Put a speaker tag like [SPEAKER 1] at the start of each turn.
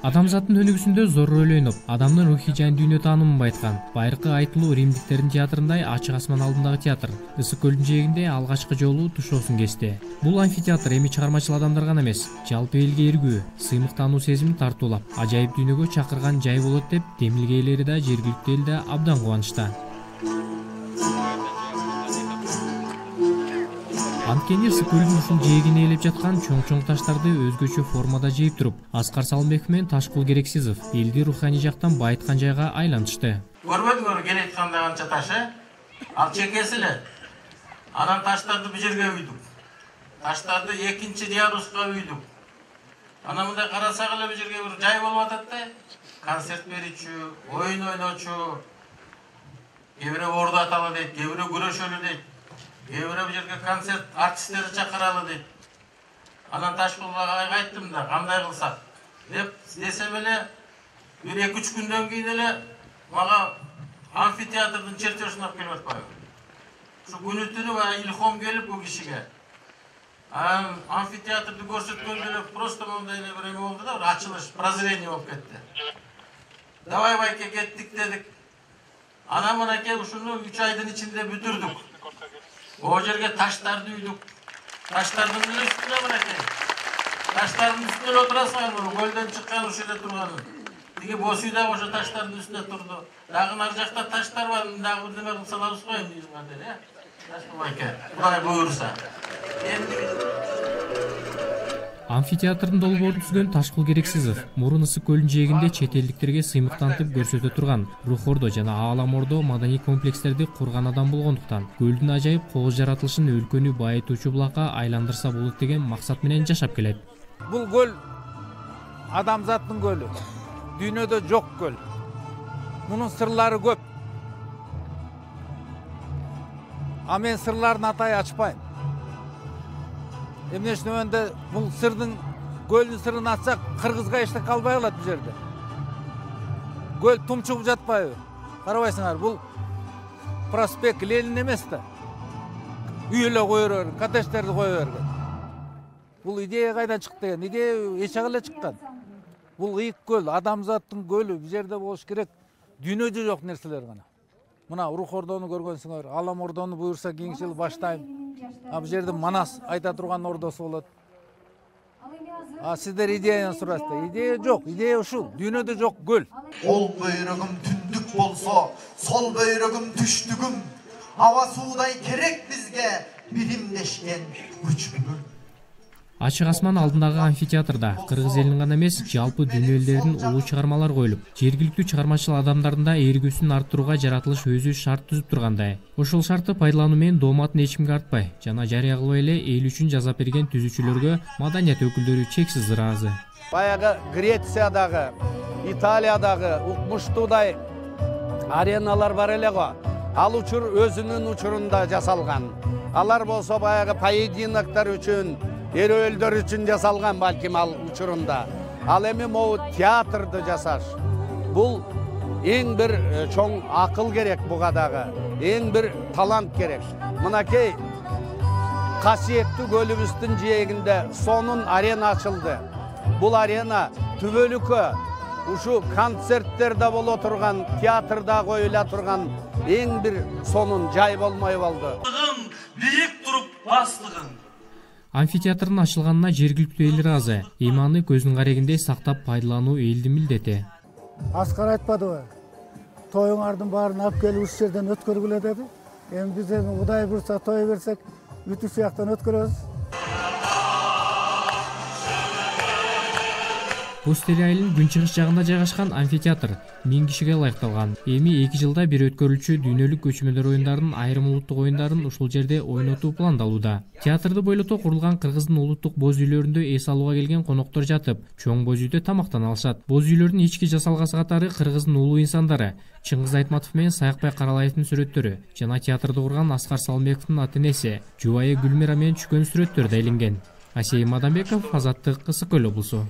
[SPEAKER 1] Адамзаттын өнүгүүсүндө зор роль ойноп, адамдын рухий жан дүйнө таанымын байыткан байыркы айтылуу римдиктердин театрындай ачык асман алдындагы театр Ысык көлдүн жээгинде алгачкы жолу тушоосун кести. Бул амфитеатр эми чыгармачыл адамдар гана эмес, жалпы элге эргүү, сыймыктануу сезимин тартуулап, ажайып дүйнөгө чакырган жай болот деп демилге ээлери да жергиликтүү эл да абдан кубанычта. Анткени Ысык көлдүн ушул жээгин ээлеп жаткан чоң таштарды өзгөчө формада жээп туруп, Аскар Салымбеков менен Ташкул Керексизов элди руханий жактан байыткан жайга айлантышты.
[SPEAKER 2] Көрбөдүңөр келетканда канча таш, ал чекеси эле. Анан таштарды бул жерге үйдүк. Таштарды экинчи яруска үйдүк. Анан мындай карасак эле бул жерге бир жай болуп атат да. Концерт берүүчү, оюн ойночу, кээ бирөө орду аталы дейт, кээ бирөө күрөшөлү дейт. Кээ бирөө бул жерге концерт артисттерди чакыралы дейт. Анан Ташкулга айттым да, кандай кылсак деп десем эле, бир 2-3 күндөн кийин эле мага амфитеатрдын чертежин алып келип атпайбы. Ушу күнү түнү илхом келип бул кишиге. Амфитеатрды көрсөткөндө эле просто мондай эле бир эме болду да, бир ачылыш, прозрение болуп кетти. Давай байке кеттик дедик. Анан мынакей ушуну 3 айдын ичинде бүтүрдүк. О жерге таштарды үйдүк. Таштардын үстүнө мынакей. Таштардын үстүнө отурасың, көлдөн чыккан ушул жерде турганы. Тиги бос үй дагы ошо таштардын үстүнө турду. Дагы нар жакта таштар бар, дагы бир неме кылса алабыз го эми дегендер, Ташкул байке. Кудай буйрса.
[SPEAKER 1] Амфитеатрдын долбоорун түзгөн Ташкул Керексизов мурун Ысык көлүнүн жээгинде чет элдиктерге сыймыктантып көрсөтө турган Рухордо жана Ааламордо маданий комплекстерди курган адам болгондуктан көлдүн ажайып кооз жаратылышын өлкөнү байытуучу булакка айландырса болот деген максат менен жашап келет.
[SPEAKER 3] Бул көл адамзаттын көлү. Дүйнөдө жок көл. Мунун сырлары көп. А мен сырларын атай ачпайм. Эмне үчүн бул сырдын көлдүн сырын ачсак, кыргызга эчтеке калбай калат бул жерде. Көл тумчугуп жатпайбы? Карабайсыңар, бул проспект Ленин эмес да. Үй эле кое берген, коттедждерди кое берген. Бул идея кайдан чыкты деген? Идея эчеге эле чыккан. Бул ыйык көл, адамзаттын көлү, бул жерде болуш керек. Дүйнөдө жок нерселер гана. Мына Рухордону көргөнсүңөр, Ааламордону буюрса кийинки жылы баштайм. Бул жерде Манас айта турган ордосу болот. Сиздер идеяны сурайсыздар. Идея жок, идея ушул. Дүйнөдө жок көл.
[SPEAKER 4] Ол бөйрөгүм түндүк болсо, сол бөйрөгүм түштүгүм. Аба суудай керек бизге биримдешкен күч бүгүн.
[SPEAKER 1] Ачык асман алдындагы амфитеатрда кыргыз элинин гана эмес, жалпы дүйнө элдеринин улуу чыгармалар коюлуп, жергиликтүү чыгармачыл адамдардын да эргүүсүн арттырууга жаратылыш өзү шарт түзүп тургандай. Ошол шартты пайдалануу менен дооматын эч кимге артпай жана жарыя кылбай эле эл үчүн жазап берген түзүүчүлөргө маданият өкүлдөрү чексиз ыраазы.
[SPEAKER 5] Баягы Грециядагы, Италиядагы укмуштуудай ареналар бар эле го. Ал учур өзүнүн учурунда жасалган. Алар болсо баягы поединоктор үчүн, эрөөлдөр үчүн жасалган балким ал учурунда. Ал эми могу театрды жасаш. Бул эң бир чоң акыл керек буга дагы. Эң бир талант керек. Мынакей касиеттүү көлүбүздүн жээгинде сонун арена ачылды. Бул арена түбөлүккө ушу концерттерде боло турган, театрда коюла турган эң бир сонун жай болмой болду.
[SPEAKER 2] Бийик туруп бастыгын.
[SPEAKER 1] Амфитеатрдын ачылганына жергиликтүү эл ыраазы. Иманы көздүн карегиндей сактап пайдалануу элдин милдети.
[SPEAKER 6] Аскар айтпадыбы? Тоюңардын баарын алып келип ушул жерден өткөргүлө деди. Эми биз Кудай буйрса той берсек, бүтүп жактан өткөрөбүз.
[SPEAKER 1] Постери айылынын күнчыгыш жагында жайгашкан амфитеатр 1000 кишиге ылайыкталган. Эми 2 жылда бир өткөрүлчү дүйнөлүк көчмөлөр оюндарынын айрым улуттук оюндарын ушул жерде ойнотуу пландалууда. Театрды бойлото курулган Кыргыздын улуттук боз үйлөрүндө эс алууга келген коноктор жатып, чоң боз үйдө тамактана алышат. Боз үйлөрдүн ички жасалгасы катары Кыргыздын улуу инсандары Чыңгыз Айтматов менен Саякбай Каралаевдин сүрөттөрү жана театрды курган Аскар Салымбековдун ата-энеси Жубайы Гүлмира менен түшкөн сүрөттөр да илинген. Асей Мадамбеков, Азаттык, Ысык көл облусу.